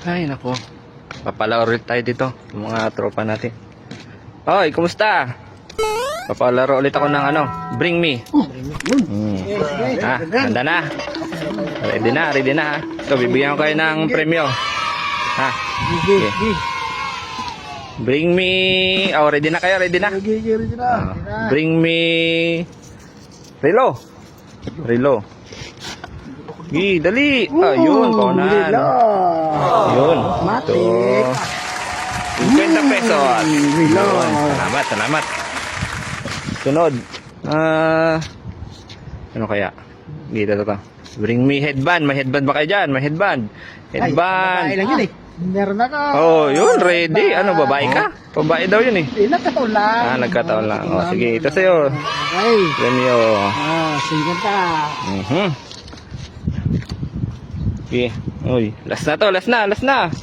Ay, nako. Papalaro ulit tayo dito. Yung mga tropa natin. Hoy, kumusta? Papalaro ulit ako ng ano, Bring Me. Handa na? Ready na ha. So, bibigyan ko kayo ng premyo. Ha? Okay. Bring Me. Oh, ready na kayo? Ready na? Bring Me. Relo. Gi, dali. Ayun, paunahan. Yun. Matik. 50 pesos. Yun. Salamat. Sunod. Ano kaya? Dito to. Bring Me headband. May headband ba kayo dyan? May headband. Babae lang yun eh. Meron ako. Oh, yun. Ready. Ano, babae ka? Babae daw yun eh. Nagkataon lang. Nagkataon lang. Oh, sige, ito sa'yo. Ay. Premyo. 50. Okay. Uy, last na.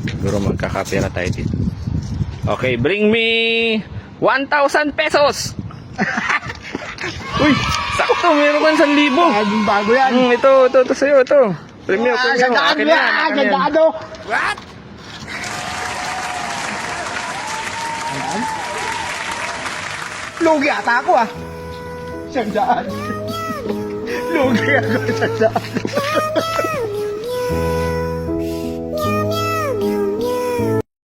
Siguro magkakapera tayo dito. Okay, bring me 1,000 pesos. Uy, sakto, meron ka 1,000. Bagong bago yan. Ito sa'yo, ito. Premyo. Akin yan. Gandaan. What? Lugi ata ako ah. 100. Lugi ako 100.